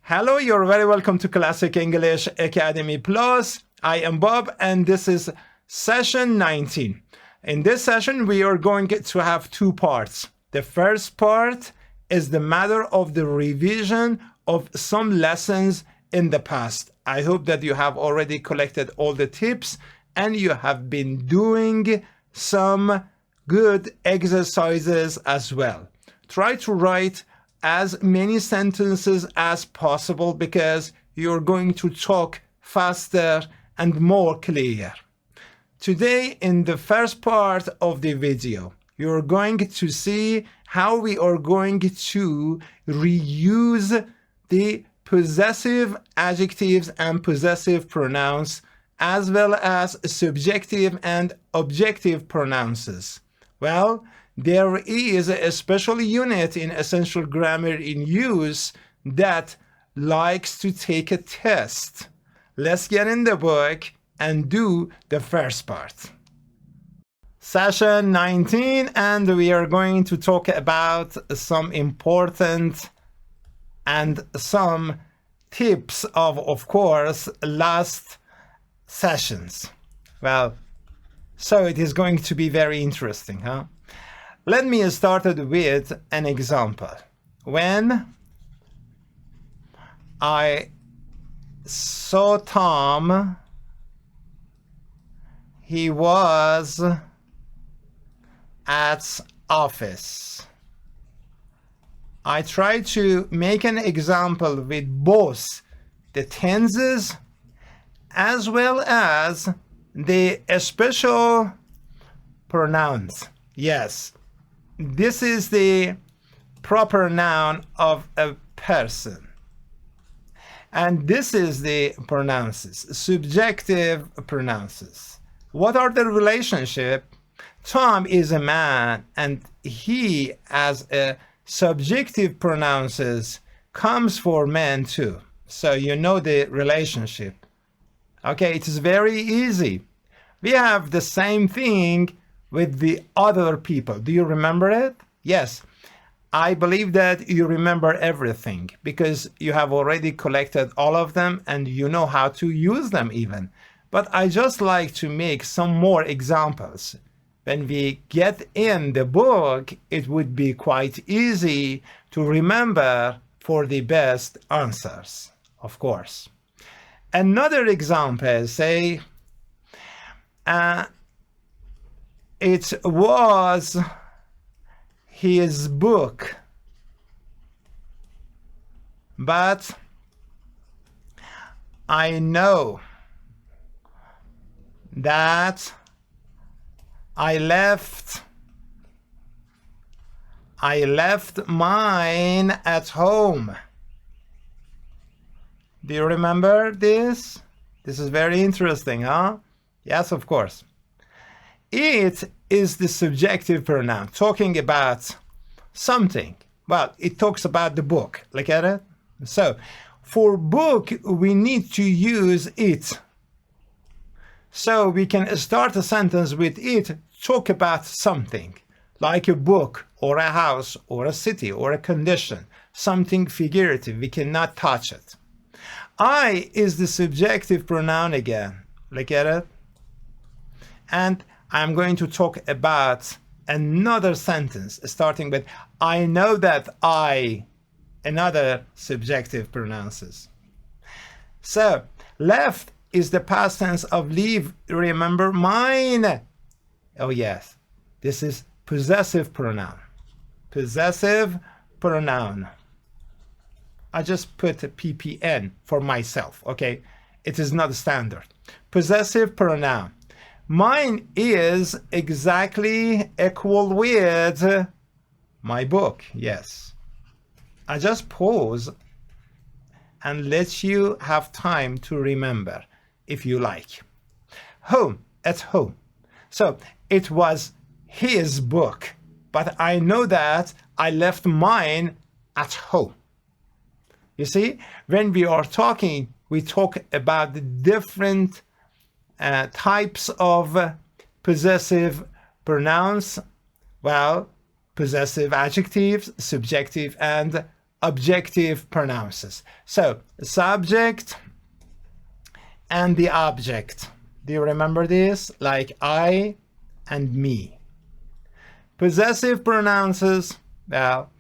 Hello, you're very welcome to Classic English Academy Plus. I am Bob and this is session 19. In this session, we are going to have two parts. The first part is the matter of the revision of some lessons in the past. I hope that you have already collected all the tips and you have been doing some good exercises as well. Try to write as many sentences as possible because you're going to talk faster and more clear. Today, in the first part of the video, you're going to see how we are going to reuse the possessive adjectives and possessive pronouns, as well as subjective and objective pronouns. Well, there is a special unit in Essential Grammar in Use that likes to take a test. Let's get in the book and do the first part. Session 19, and we are going to talk about some important and some tips of course, last sessions. Well, so it is going to be very interesting, huh? Let me start with an example. When I saw Tom, he was at office. I try to make an example with both the tenses as well as the special pronouns. Yes. This is the proper noun of a person. And this is the pronouns, subjective pronouns. What are the relationship? Tom is a man and he as a subjective pronouns comes for men too. So you know the relationship. Okay, it is very easy. We have the same thing with the other people. Do you remember it? Yes. I believe that you remember everything because you have already collected all of them and you know how to use them even. But I just like to make some more examples. When we get in the book, it would be quite easy to remember for the best answers, of course. Another example, say, it was his book, but I know that I left mine at home. Do you remember this? This is very interesting, huh? Yes, of course. It is the subjective pronoun talking about something. Well, it talks about the book. Look at it. So, for book, we need to use it. So we can start a sentence with it, talk about something, like a book or a house or a city or a condition, something figurative. We cannot touch it. I is the subjective pronoun again. Look at it. And I'm going to talk about another sentence starting with I know that I, another subjective pronouns. So left is the past tense of leave. Remember mine. Oh yes, this is possessive pronoun. Possessive pronoun. I just put a PPN for myself, okay? It is not standard. Possessive pronoun. Mine is exactly equal with my book, yes. I just pause and let you have time to remember if you like. Home, at home. So it was his book, but I know that I left mine at home. You see, when we are talking, we talk about the different types of possessive pronouns. Well, possessive adjectives, subjective and objective pronouns. So, subject and the object. Do you remember this? Like I and me. Possessive pronouns, well,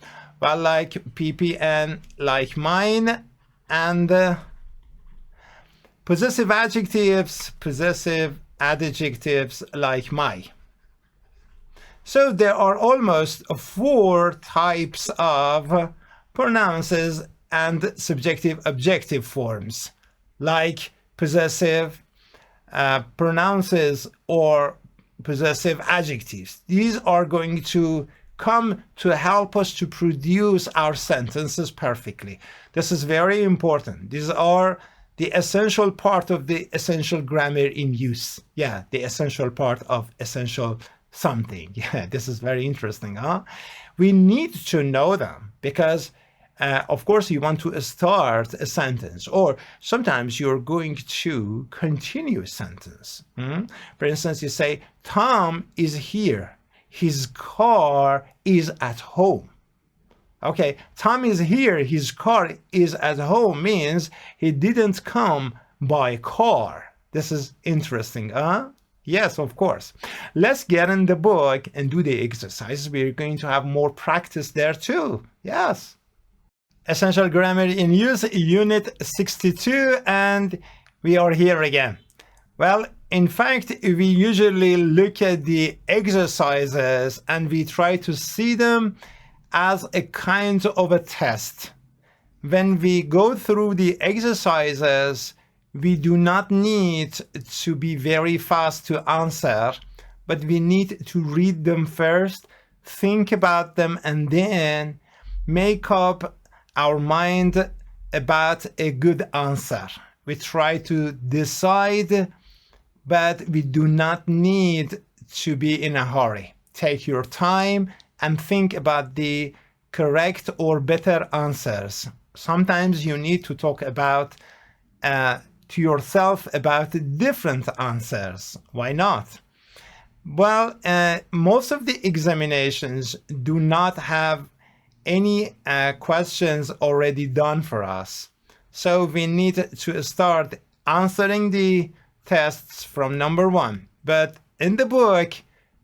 like ppn, like mine, and possessive adjectives, like my. So there are almost 4 types of pronouns and subjective objective forms, like possessive pronouns or possessive adjectives. These are going to come to help us to produce our sentences perfectly. This is very important. These are the essential part of the essential grammar in use. Yeah, the essential part of essential something. Yeah, this is very interesting, huh? We need to know them because of course, you want to start a sentence, or sometimes you're going to continue a sentence. For instance, you say, Tom is here. His car is at home. Okay, Tom is here. His car is at home means he didn't come by car. This is interesting, huh? Yes, of course. Let's get in the book and do the exercises. We're going to have more practice there too. Yes. Essential Grammar in Use, Unit 62, and we are here again. Well, in fact, we usually look at the exercises and we try to see them as a kind of a test. When we go through the exercises, we do not need to be very fast to answer, but we need to read them first, think about them, and then make up our mind about a good answer. We try to decide, but we do not need to be in a hurry. Take your time and think about the correct or better answers. Sometimes you need to talk about to yourself about different answers. Why not? Well, most of the examinations do not have any questions already done for us. So we need to start answering the tests from number 1. But in the book,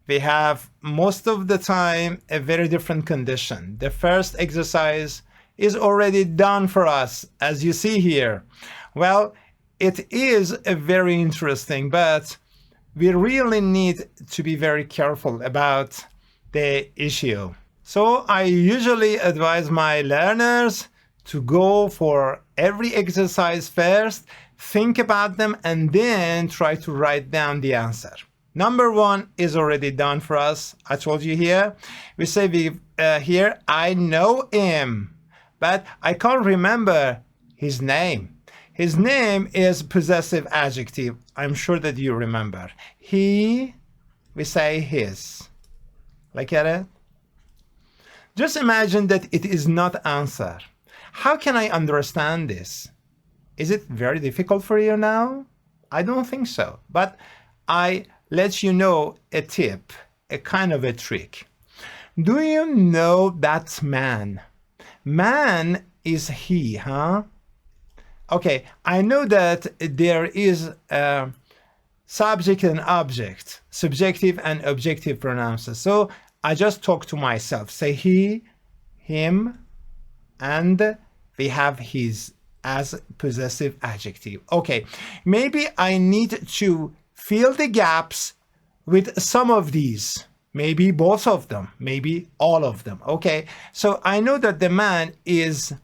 we have most of the time a very different condition. The first exercise is already done for us, as you see here. Well, it is a very interesting, but we really need to be very careful about the issue. So I usually advise my learners to go for every exercise first, think about them, and then try to write down the answer. Number 1 is already done for us. I told you here. We say here, I know him, but I can't remember his name. His name is possessive adjective. I'm sure that you remember. He, we say his. Look at it. Just imagine that it is not answer. How can I understand this? Is it very difficult for you now? I don't think so. But I let you know a tip, a kind of a trick. Do you know that man? Man is he, huh? Okay, I know that there is a subject and object, subjective and objective pronouns. So I just talk to myself, say he, him, and we have his as possessive adjective. Okay, maybe I need to fill the gaps with some of these, maybe both of them, maybe all of them. Okay, so I know that the man is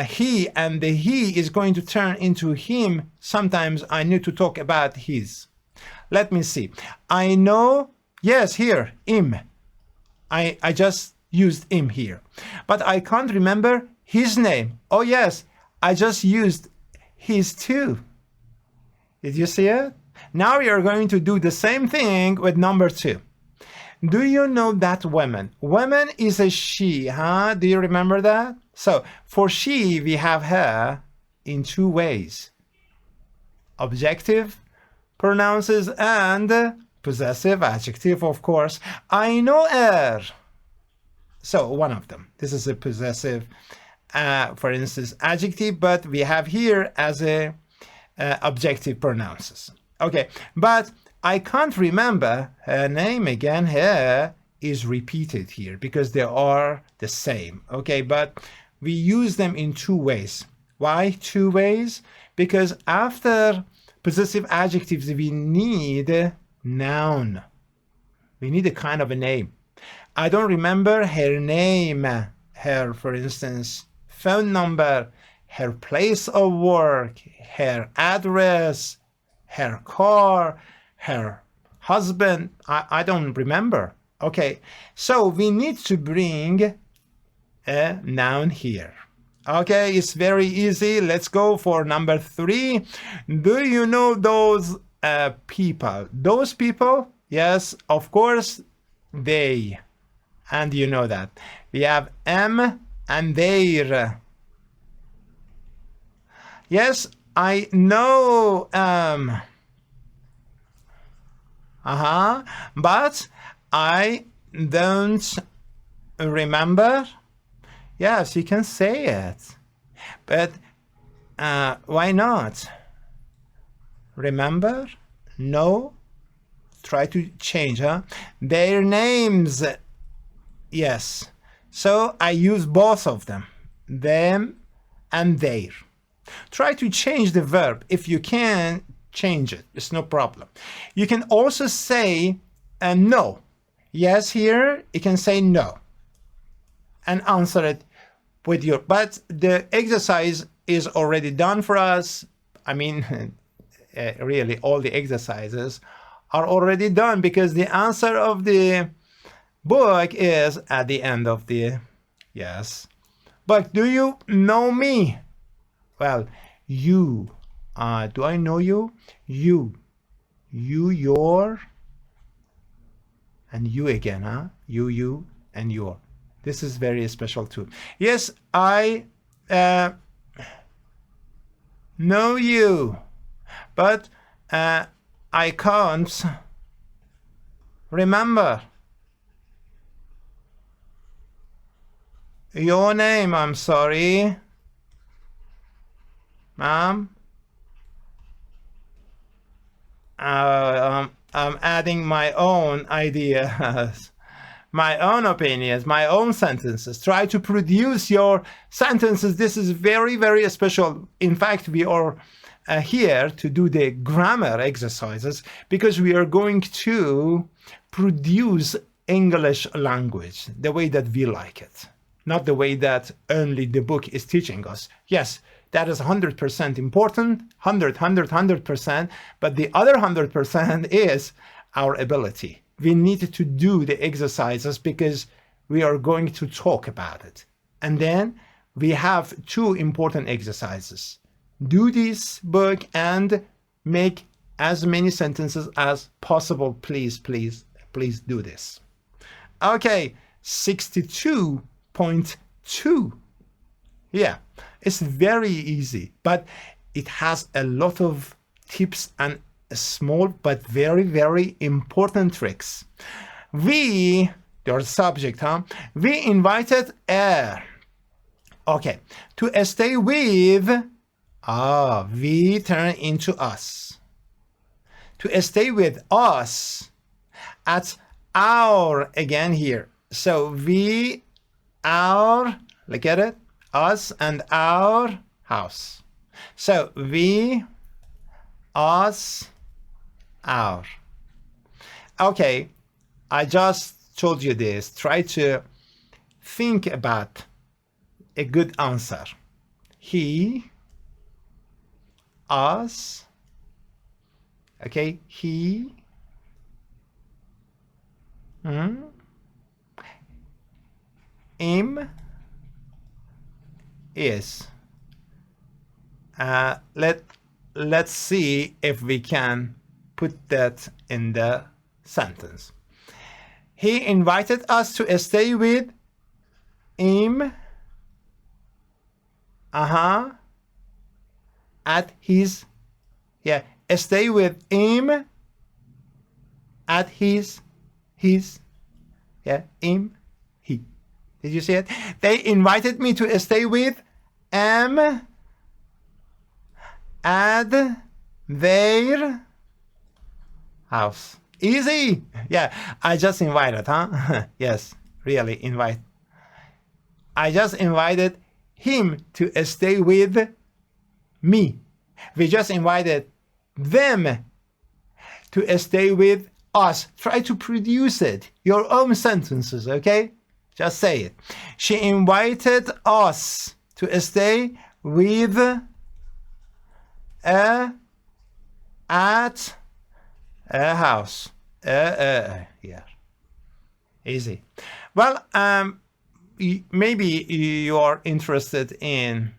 he, and the he is going to turn into him. Sometimes I need to talk about his. Let me see. I know, yes, here, him. I just used him here, but I can't remember his name. Oh yes, I just used his too. Did you see it? Now we are going to do the same thing with number 2. Do you know that woman? Woman is a she, huh? Do you remember that? So for she, we have her in 2 ways. Objective pronounces and possessive adjective, of course. I know her. So one of them. This is a possessive, for instance, adjective, but we have here as a objective pronounces. Okay, but I can't remember her name again. Her is repeated here because they are the same. Okay, but we use them in two ways. Why two ways? Because after possessive adjectives, we need a noun. We need a kind of a name. I don't remember her name, her, for instance, phone number, her place of work, her address, her car, her husband. I don't remember. Okay, so we need to bring a noun here. Okay, it's very easy. Let's go for number 3. Do you know those people? Those people? Yes, of course, they. And you know that. We have am and their. Yes, I know but I don't remember. Yes, you can say it. But why not? Remember? No? Try to change, huh? Their names. Yes. So I use both of them. Them and their. Try to change the verb. If you can, change it. It's no problem. You can also say no. Yes, here you can say no. And answer it with your, but the exercise is already done for us. I mean, really all the exercises are already done because the answer of the book is at the end of the, yes. But do you know me? Well, you, do I know you? You, your, and you again, huh? You, and your. This is very special too. Yes, I know you, but I can't remember your name. I'm sorry, ma'am. I'm adding my own ideas, my own opinions, my own sentences. Try to produce your sentences. This is very, very special. In fact, we are here to do the grammar exercises because we are going to produce English language the way that we like it, not the way that only the book is teaching us. Yes, that is 100% important, 100%, but the other 100% is our ability. We need to do the exercises because we are going to talk about it. And then we have 2 important exercises. Do this book and make as many sentences as possible. Please, please, please do this. Okay, 62.2. Yeah, it's very easy, but it has a lot of tips and small but very, very important tricks. Your subject, huh? We invited her. Okay, to stay with, we turn into us. To stay with us at our, again here. So we, our, look at it, us and our house. So we, us, our. Okay, I just told you this. Try to think about a good answer. He, us, okay, he, him, is. Let's see if we can put that in the sentence. He invited us to stay with him at his stay with him at his, yeah, him, he. Did you see it? They invited me to stay with at their house. Easy. Yeah, I just invited, huh? Yes, really invite. I just invited him to stay with me. We just invited them to stay with us. Try to produce it. Your own sentences, okay? Just say it. She invited us to stay with at a house. Yeah. Easy. Well, maybe you are interested in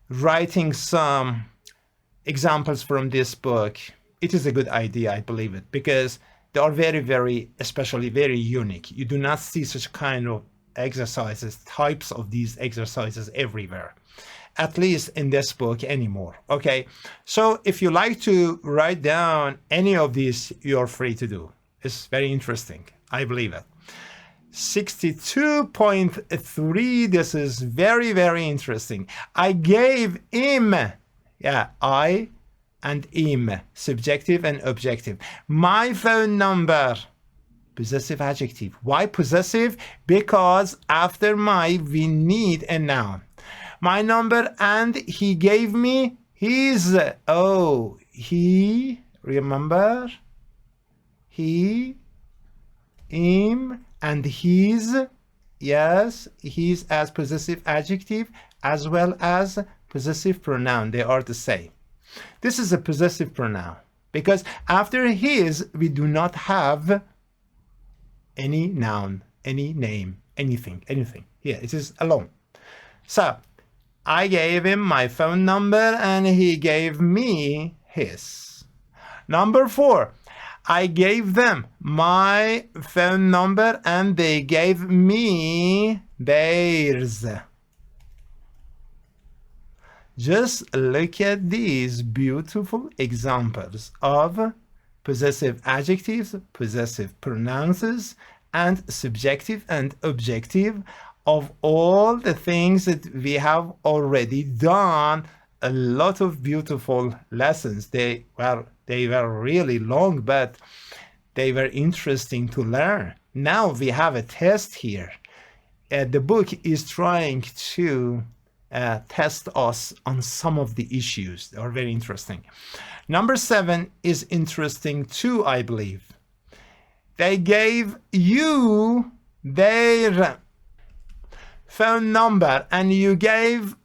writing some examples from this book. It is a good idea, I believe it, because they are very, very, especially very unique. You do not see such kind of exercises, types of these exercises everywhere, at least in this book anymore. Okay, so if you like to write down any of these, you're free to do. It's very interesting, I believe it. 62.3, this is very, very interesting. I gave him, yeah, I and him, subjective and objective, my phone number, possessive adjective. Why possessive? Because after my, we need a noun. My number, and he gave me his. Oh, he, remember? He, him, and his. Yes, his as possessive adjective as well as possessive pronoun. They are the same. This is a possessive pronoun because after his, we do not have any noun, any name, anything. Here, it is alone. So, I gave him my phone number and he gave me his. Number 4, I gave them my phone number and they gave me theirs. Just look at these beautiful examples of possessive adjectives, possessive pronouns, and subjective and objective of all the things that we have already done. A lot of beautiful lessons. They were really long, but they were interesting to learn. Now we have a test here. The book is trying to test us on some of the issues. They are very interesting. Number 7 is interesting too, I believe. They gave you their phone number and you gave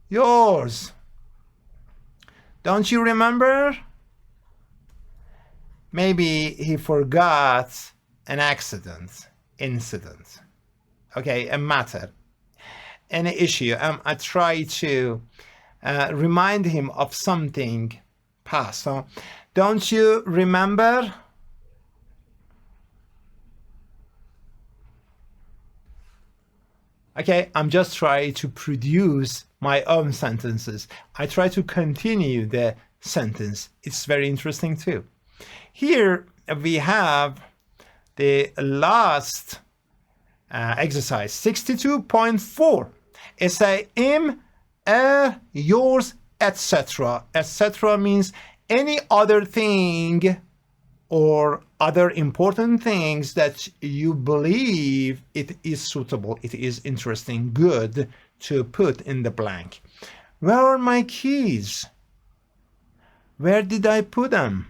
yours. Don't you remember? Maybe he forgot an incident. Okay, a matter, an issue. I try to remind him of something past. So, don't you remember? Okay, I'm just trying to produce my own sentences. I try to continue the sentence. It's very interesting too. Here we have the last exercise, 62.4. It's a him, yours, etc. Etc. means any other thing or other important things that you believe it is suitable, it is interesting, good to put in the blank. Where are my keys? Where did I put them?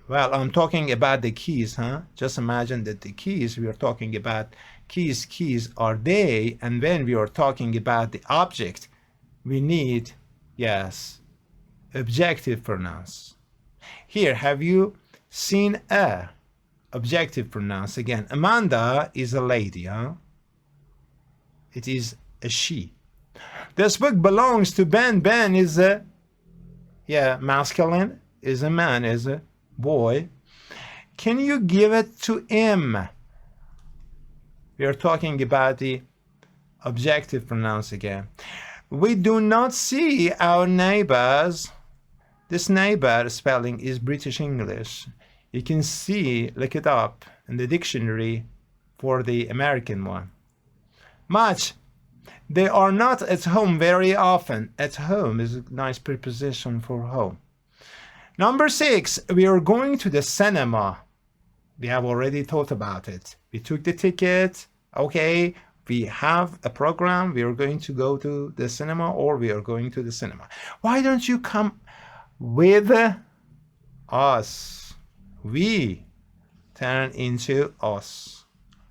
Well, I'm talking about the keys, huh? Just imagine that the keys, we are talking about keys are they, and when we are talking about the object, we need, yes, objective pronouns. Here, have you seen a objective pronouns? Again, Amanda is a lady, huh? It is a she. This book belongs to Ben. Ben is a, masculine, is a man, is a boy. Can you give it to him? We are talking about the objective pronouns again. We do not see our neighbors. This neighbor spelling is British English. You can see, look it up in the dictionary for the American one. Much. They are not at home very often. At home is a nice preposition for home. Number 6, we are going to the cinema. We have already thought about it. We took the ticket. Okay, we have a program. We are going to go to the cinema, or we are going to the cinema. Why don't you come with us? We turn into us.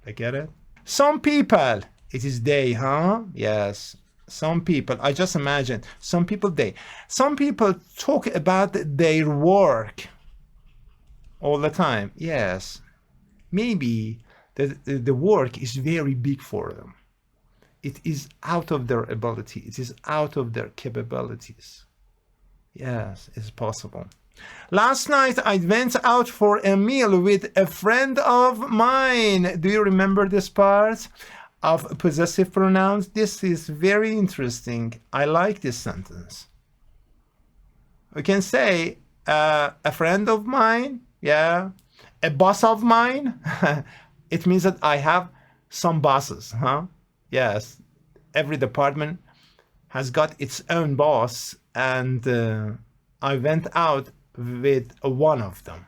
I get it? Some people, it is they, huh? Yes. Some people, I just imagine, some people, they. Some people talk about their work all the time. Yes. Maybe the work is very big for them. It is out of their ability. It is out of their capabilities. Yes, it's possible. Last night I went out for a meal with a friend of mine. Do you remember this part of possessive pronouns? This is very interesting. I like this sentence. We can say a friend of mine, yeah, a boss of mine. It means that I have some bosses, huh? Yes, every department has got its own boss, and I went out with one of them.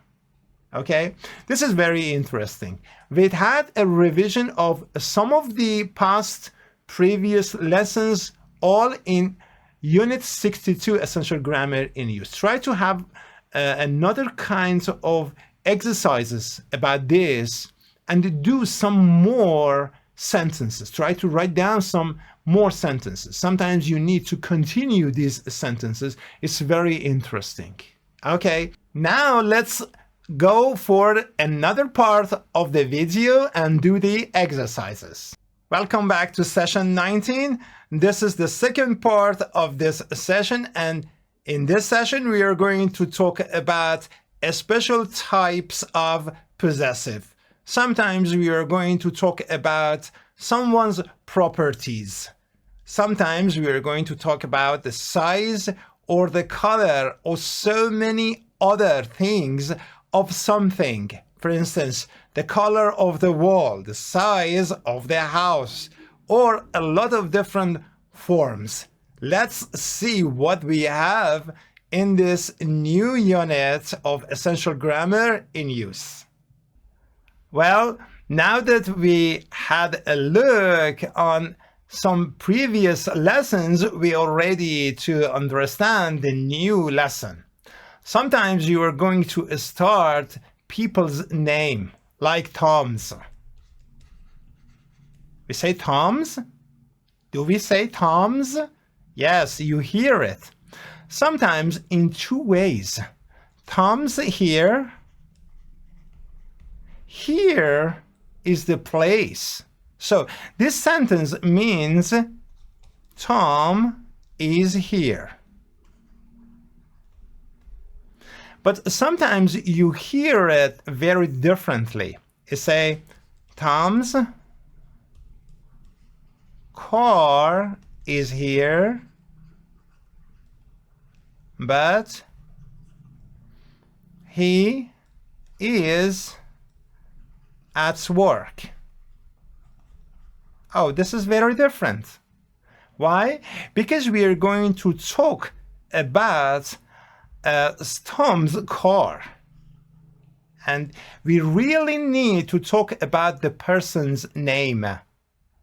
Okay, this is very interesting. We had a revision of some of the past previous lessons, all in Unit 62, Essential Grammar in Use. Try to have another kind of exercises about this and do some more sentences. Try to write down some more sentences. Sometimes you need to continue these sentences. It's very interesting. Okay, now let's go for another part of the video and do the exercises. Welcome back to session 19. This is the second part of this session, and in this session we are going to talk about special types of possessive. Sometimes we are going to talk about someone's properties. Sometimes we are going to talk about the size or the color or so many other things of something. For instance, the color of the wall, the size of the house, or a lot of different forms. Let's see what we have in this new unit of Essential Grammar in Use. Well, now that we had a look on some previous lessons, we are ready to understand the new lesson. Sometimes you are going to start people's name, like Tom's. We say Tom's? Do we say Tom's? Yes, you hear it. Sometimes in two ways. Tom's here. Here is the place. So this sentence means Tom is here. But sometimes you hear it very differently. You say, Tom's car is here, but he is at work. Oh, this is very different. Why? Because we are going to talk about Tom's car. And we really need to talk about the person's name.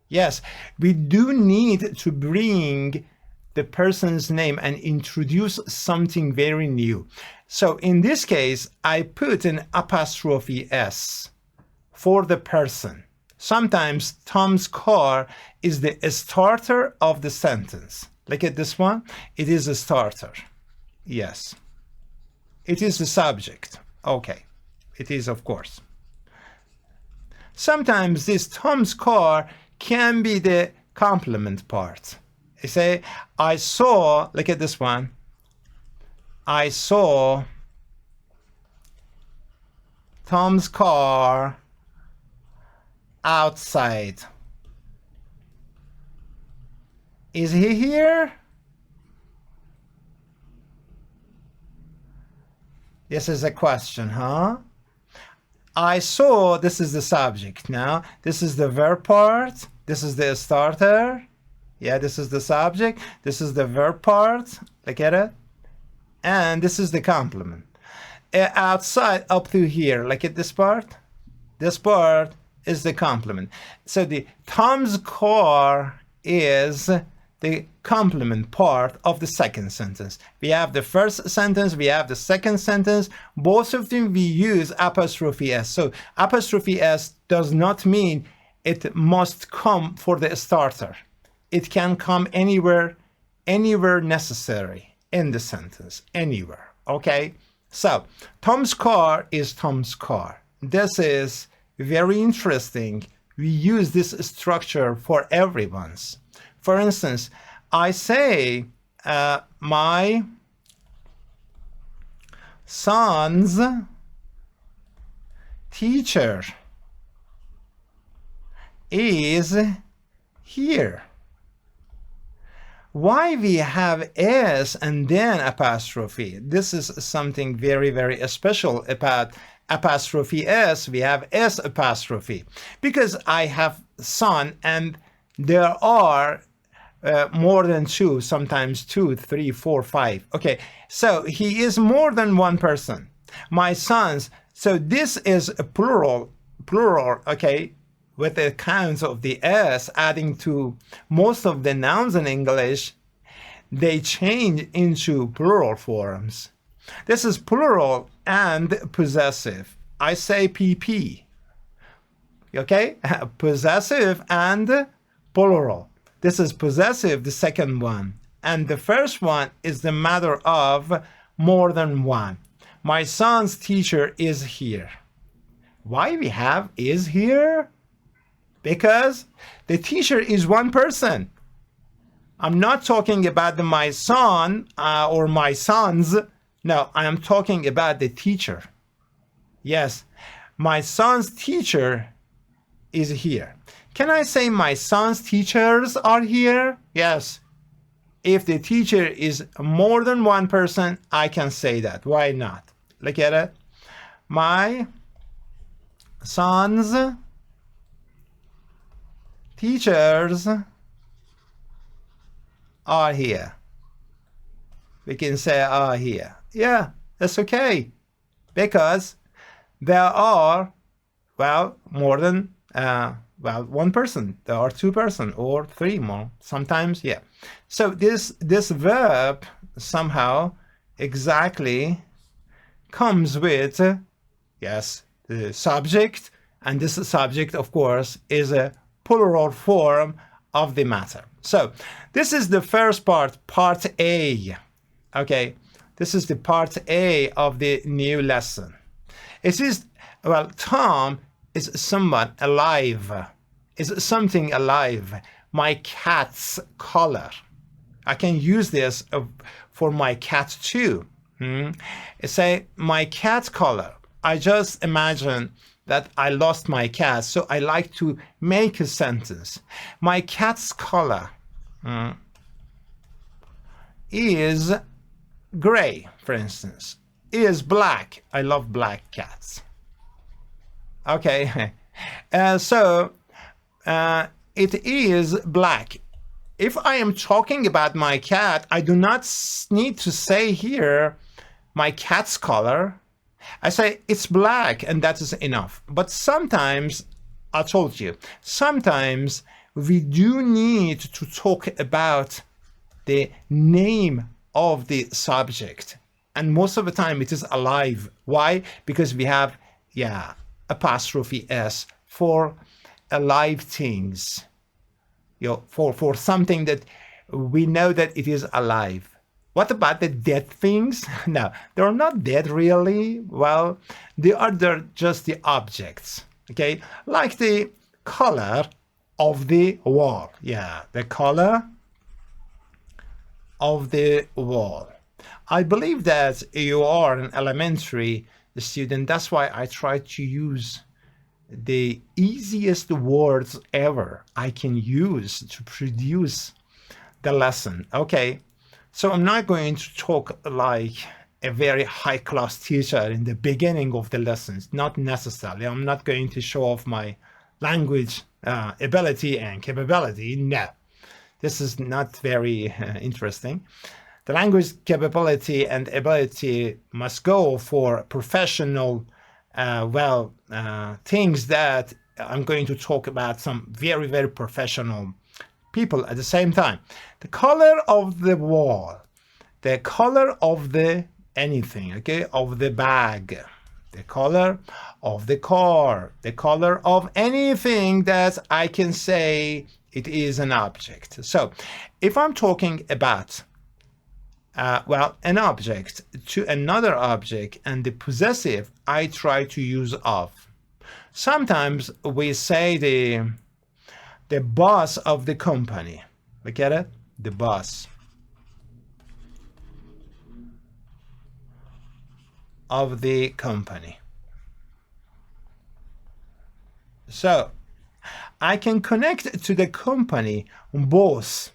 Yes, we do need to bring the person's name and introduce something very new. So in this case, I put an apostrophe S for the person. Sometimes Tom's car is the starter of the sentence. Look at this one. It is a starter. Yes. It is the subject. Okay. It is, of course. Sometimes this Tom's car can be the complement part. You say, I saw, look at this one. I saw Tom's car outside. Is he here? This is a question, huh? I saw this is the subject now. This is the verb part. This is the starter. Yeah, this is the subject. This is the verb part. Look at it. And this is the complement. Outside up to here, look at this part. This part is the complement. So the Tom's car is the complement part of the second sentence. We have the first sentence, we have the second sentence. Both of them we use apostrophe S. So apostrophe S does not mean it must come for the starter. It can come anywhere necessary in the sentence, anywhere, okay? So Tom's car is Tom's car. This is very interesting. We use this structure for everyone's. For instance, I say my son's teacher is here. Why we have S and then apostrophe? This is something very, very special about apostrophe S. We have S apostrophe because I have son and there are more than two, sometimes 2, 3, 4, 5. Okay, so he is more than one person. My sons, so this is a plural, okay, with the counts of the S adding to most of the nouns in English, they change into plural forms. This is plural and possessive. I say PP, okay, possessive and plural. This is possessive, the second one. And the first one is the matter of more than one. My son's teacher is here. Why we have is here? Because the teacher is one person. I'm not talking about my son or my sons. No, I am talking about the teacher. Yes, my son's teacher is here. Can I say my son's teachers are here? Yes. If the teacher is more than one person, I can say that. Why not? Look at it. My son's teachers are here. We can say are here. Yeah, that's okay. Because there are, well, more than one person. There are two persons or three more. Sometimes, yeah. So this verb somehow exactly comes with, yes, the subject. And this subject, of course, is a plural form of the matter. So this is the first part, part A. Okay, this is the part A of the new lesson. It is, well, Tom is someone alive, is something alive. My cat's color. I can use this for my cat too. Say, my cat color. I just imagine that I lost my cat, so I like to make a sentence. My cat's color is gray, for instance. Is black. I love black cats. Okay, so it is black. If I am talking about my cat, I do not need to say here my cat's color. I say it's black and that is enough. But sometimes, I told you, sometimes we do need to talk about the name of the subject. And most of the time it is alive. Why? Because we have, yeah, apostrophe S for alive things. You know, for something that we know that it is alive. What about the dead things? No, they're not dead really. Well, they're just the objects, okay? Like the color of the wall. Yeah, the color of the wall. I believe that you are an elementary student. That's why I try to use the easiest words ever I can use to produce the lesson. Okay, so I'm not going to talk like a very high-class teacher in the beginning of the lessons, not necessarily. I'm not going to show off my language ability and capability. No, this is not very interesting. The language capability and ability must go for professional, things that I'm going to talk about some very, very professional people at the same time. The color of the wall, the color of the anything, okay, of the bag, the color of the car, the color of anything that I can say it is an object. So if I'm talking about an object to another object and the possessive, I try to use of. Sometimes we say the boss of the company. Look at it, the boss of the company. So I can connect to the company both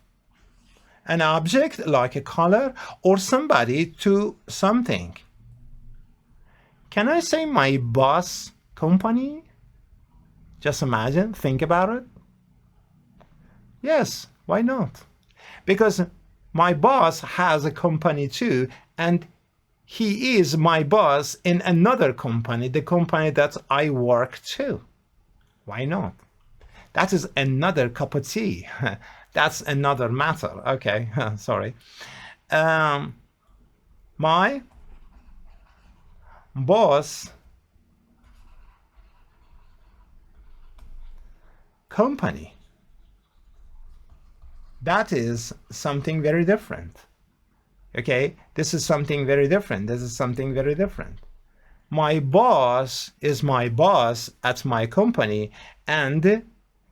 an object like a color or somebody to something. Can I say my boss company? Just imagine, think about it. Yes, why not? Because my boss has a company too, and he is my boss in another company, the company that I work to. Why not? That is another cup of tea. That's another matter. Okay, sorry. My boss company. That is something very different. Okay, this is something very different. This is something very different. My boss is my boss at my company, and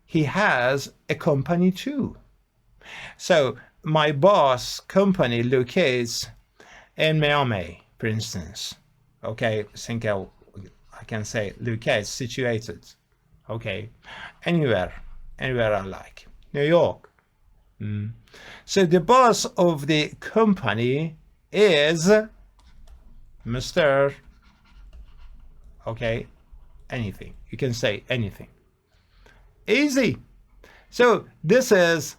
he has a company too. So my boss company locates in Miami, for instance. Okay, think I can say locates, situated. Okay, anywhere I like. New York. So the boss of the company is Mr. Okay, anything. You can say anything. Easy. So this is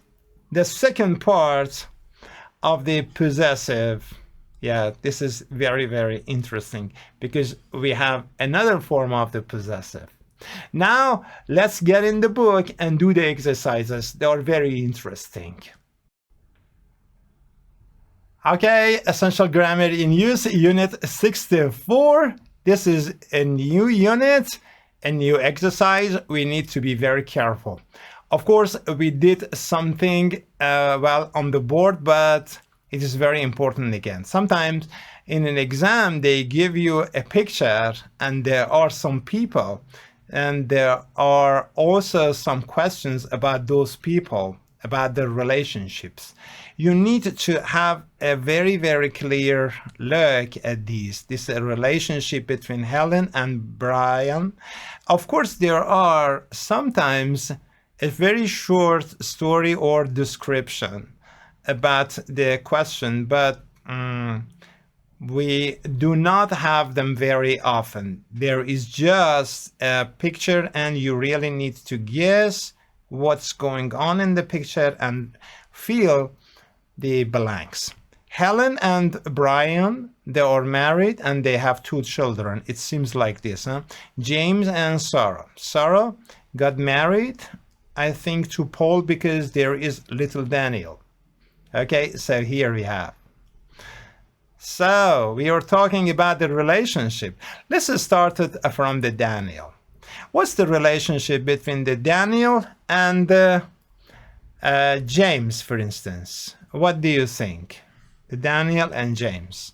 the second part of the possessive. Yeah, this is very, very interesting because we have another form of the possessive. Now let's get in the book and do the exercises. They are very interesting. Okay, Essential Grammar in Use, Unit 64. This is a new unit, a new exercise. We need to be very careful. Of course, we did something on the board, but it is very important again. Sometimes in an exam, they give you a picture and there are some people, and there are also some questions about those people, about their relationships. You need to have a very, very clear look at these. This is a relationship between Helen and Brian. Of course, there are sometimes a very short story or description about the question, but we do not have them very often. There is just a picture and you really need to guess what's going on in the picture and fill the blanks. Helen and Brian, they are married and they have 2 children. It seems like this, huh? James and Sarah. Sarah got married, I think, to Paul because there is little Daniel. Okay, so here we have. So we are talking about the relationship. Let's start it from the Daniel. What's the relationship between the Daniel and James, for instance? What do you think? Daniel and James.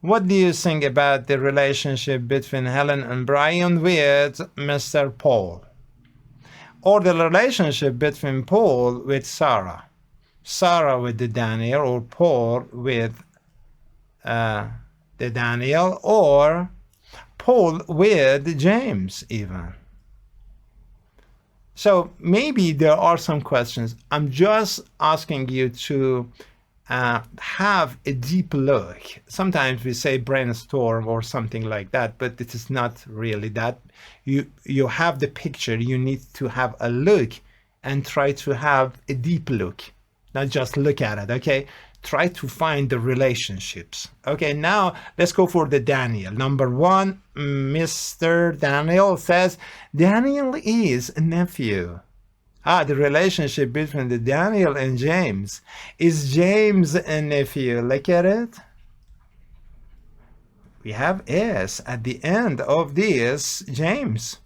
What do you think about the relationship between Helen and Brian with Mr. Paul? Or the relationship between Paul with Sarah? Sarah with the Daniel, or Paul with the Daniel, or Paul with James even. So maybe there are some questions. I'm just asking you to have a deep look. Sometimes we say brainstorm or something like that, but it is not really that. You have the picture, you need to have a look and try to have a deep look, not just look at it, okay? Try to find the relationships. Okay, now let's go for the Daniel. Number one, Mr. Daniel says, Daniel is a nephew. The relationship between the Daniel and James. Is James a nephew? Look at it. We have S at the end of this, James.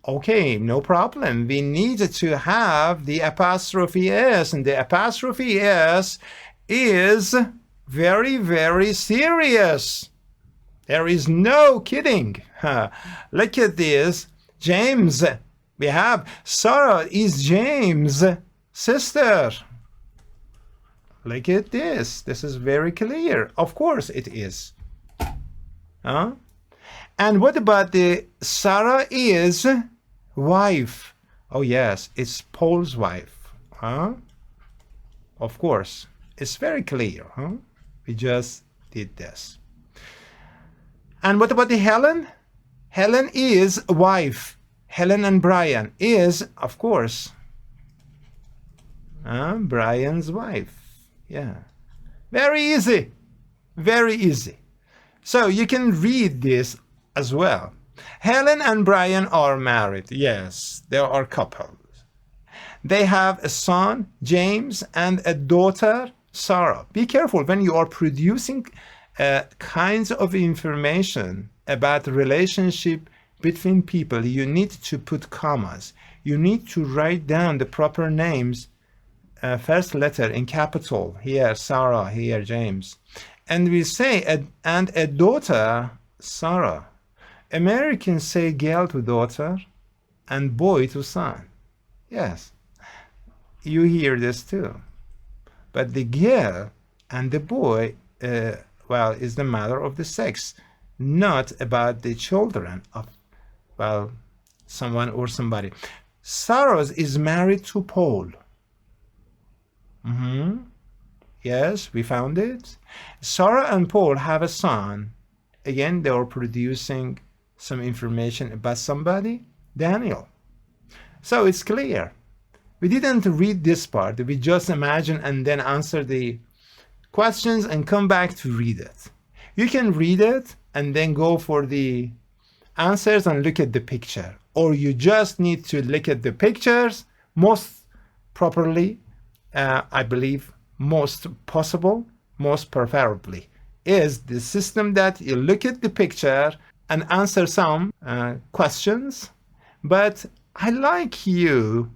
Okay, no problem. We need to have the apostrophe S, and the apostrophe S is very, very serious. There is no kidding. Look at this. James. We have Sarah is James' sister. Look at this. This is very clear. Of course it is. And what about the Sarah is wife? Oh yes, it's Paul's wife. Of course. It's very clear. We just did this. And what about the Helen? Helen is wife. Helen and Brian is, of course, Brian's wife. Yeah. Very easy. Very easy. So you can read this as well. Helen and Brian are married. Yes, they are couples. They have a son, James, and a daughter, Sarah. Be careful when you are producing kinds of information about the relationship between people. You need to put commas. You need to write down the proper names, first letter in capital. Here, Sarah. Here, James. And we say, and a daughter, Sarah. Americans say girl to daughter and boy to son. Yes, you hear this too. But the girl and the boy, well, is the matter of the sex, not about the children of, well, someone or somebody. Sarah is married to Paul. Yes, we found it. Sarah and Paul have a son. Again, they are producing some information about somebody, Daniel. So it's clear. We didn't read this part. We just imagine and then answer the questions and come back to read it. You can read it and then go for the answers and look at the picture. Or you just need to look at the pictures most properly, I believe, most possible, most preferably, is the system that you look at the picture and answer some questions. But I like you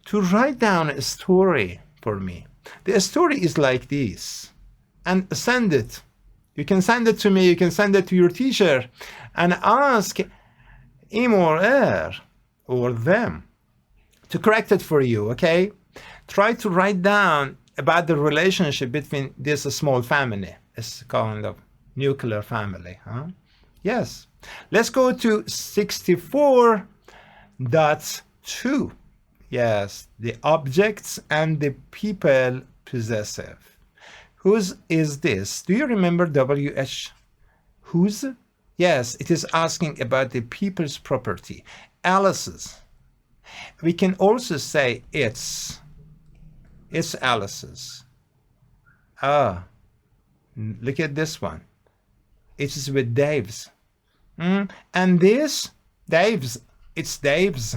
to write down a story for me. The story is like this, and send it. You can send it to me, you can send it to your teacher, and ask him or her or them to correct it for you, okay? Try to write down about the relationship between this small family. It's kind of nuclear family, Yes. Let's go to 64.2. Yes, the objects and the people possessive. Whose is this? Do you remember WH? Whose? Yes, it is asking about the people's property. Alice's. We can also say it's. It's Alice's. Look at this one. It is with Dave's. And this, Dave's. It's Dave's.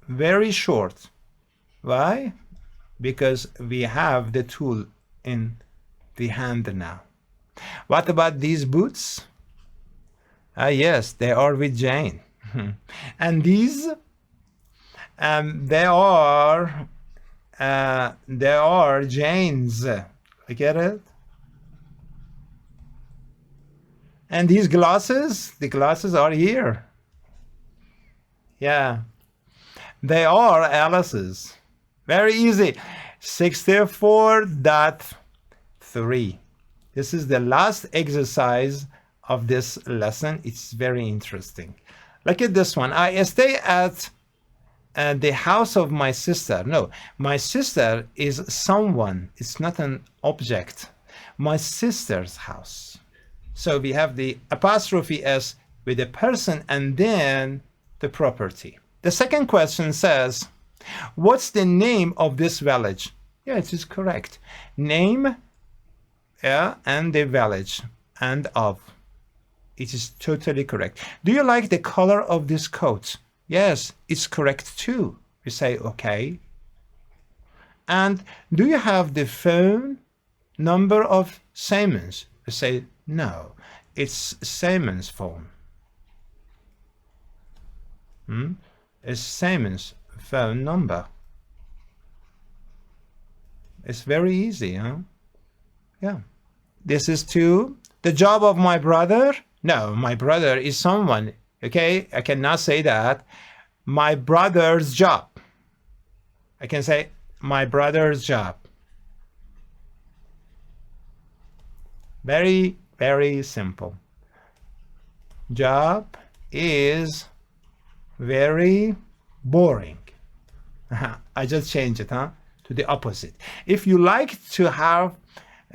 Very short. Why? Because we have the tool in the hand now. What about these boots? Yes, they are with Jane. And these, they are Jane's. Look at it. And these glasses, the glasses are here. Yeah. They are Alice's. Very easy. 64.3. This is the last exercise of this lesson. It's very interesting. Look at this one. I stay at the house of my sister. No, my sister is someone. It's not an object. My sister's house. So we have the apostrophe S with the person and then the property. The second question says, what's the name of this village? Yeah, it is correct. Name, yeah, and the village, and of. It is totally correct. Do you like the color of this coat? Yes, it's correct too. We say okay. And do you have the phone number of Simon's? We say no, it's Simon's phone. It's Simon's phone number. It's very easy, huh? Yeah. This is two. The job of my brother? No, my brother is someone. Okay, I cannot say that. My brother's job. I can say my brother's job. Very, very simple. Job is very boring. I just changed it, huh? To the opposite. If you like to have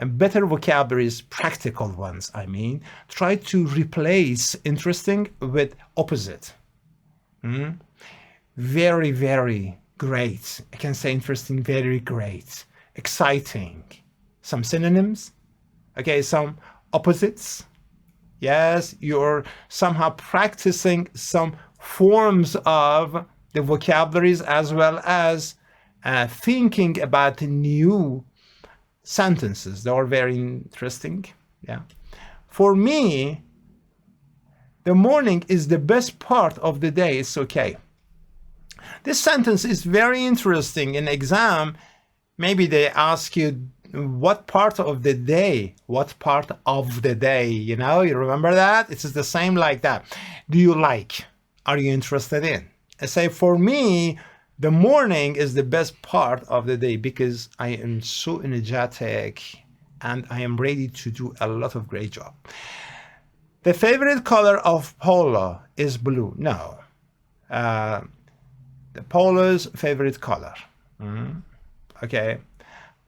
better vocabularies, practical ones, I mean, try to replace interesting with opposite. Very, very great. I can say interesting, very great. Exciting. Some synonyms. Okay, some opposites. Yes, you're somehow practicing some forms of the vocabularies as well as thinking about new sentences. They are very interesting. Yeah. For me, the morning is the best part of the day. It's okay. This sentence is very interesting. In exam, maybe they ask you what part of the day, what part of the day, you know, you remember that? It's the same like that. Do you like? Are you interested in? I say for me, the morning is the best part of the day because I am so energetic and I am ready to do a lot of great job. The favorite color of Polo is blue. No. The Polo's favorite color. Okay.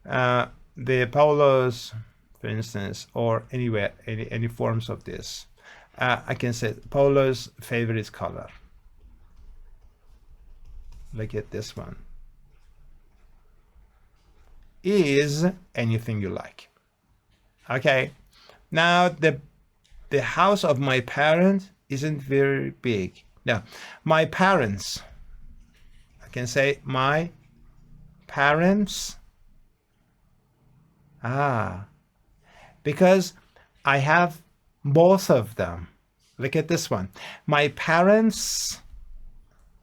The Polo's, for instance, or anywhere, any forms of this. I can say Polo's favorite color. Look at this one. Is anything you like. Okay. Now the house of my parents isn't very big. Now, my parents. I can say my parents. Because I have both of them. Look at this one. My parents.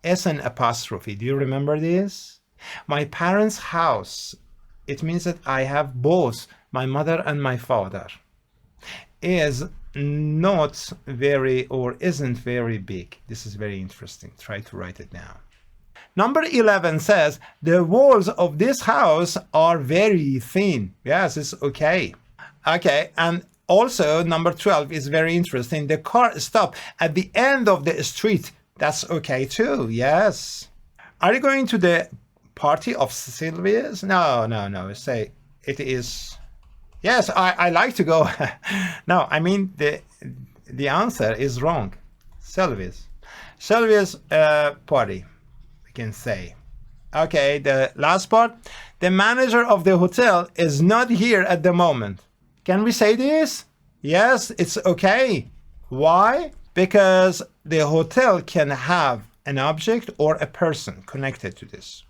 S an apostrophe. Do you remember this? My parents' house. It means that I have both my mother and my father. Is not very or isn't very big. This is very interesting. Try to write it down. Number 11 says, the walls of this house are very thin. Yes, it's okay. Okay, and also number 12 is very interesting. The car stopped at the end of the street. That's okay too, yes. Are you going to the party of Sylvia's? No. Say it is. Yes, I like to go. No, I mean the answer is wrong. Sylvia's party, we can say. Okay, the last part. The manager of the hotel is not here at the moment. Can we say this? Yes, it's okay. Why? Because the hotel can have an object or a person connected to this.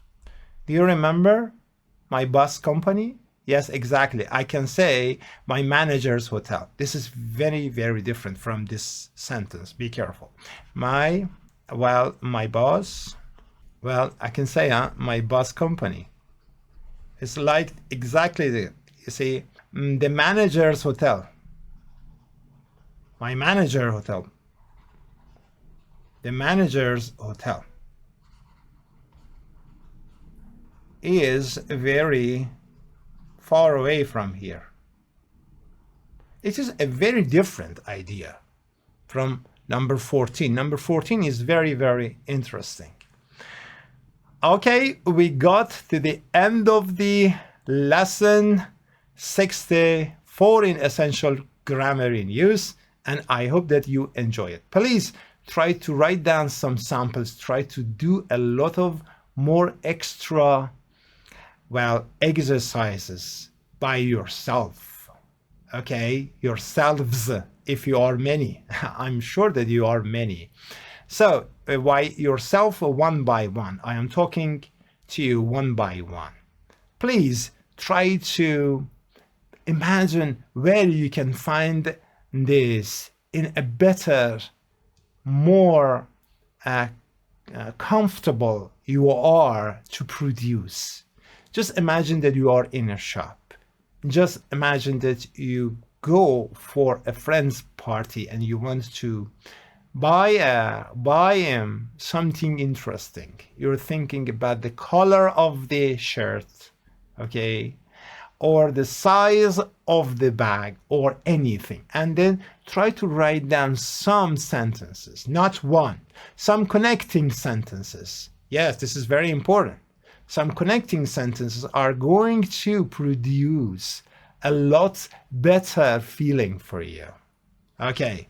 Do you remember my bus company? Yes, exactly. I can say my manager's hotel. This is very, very different from this sentence. Be careful. My boss. Well, I can say my bus company. It's like exactly the, you see, the manager's hotel. My manager hotel. The manager's hotel is very far away from here. It is a very different idea from number 14. Number 14 is very, very interesting. Okay, we got to the end of the lesson 64 in essential grammar in use, and I hope that you enjoy it. Please try to write down some samples, try to do a lot of more extra, exercises by yourself. Okay, yourselves, if you are many. I'm sure that you are many. So, by yourself one by one. I am talking to you one by one. Please try to imagine where you can find this in a better, more comfortable you are to produce. Just imagine that you are in a shop. Just imagine that you go for a friend's party and you want to buy something interesting. You're thinking about the color of the shirt, okay, or the size of the bag or anything, and then try to write down some sentences, not one, some connecting sentences. Yes, this is very important. Some connecting sentences are going to produce a lot better feeling for you. Okay,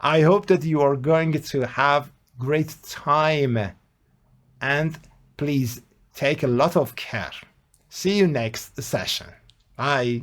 I hope that you are going to have great time, and please take a lot of care. See you next session. Bye.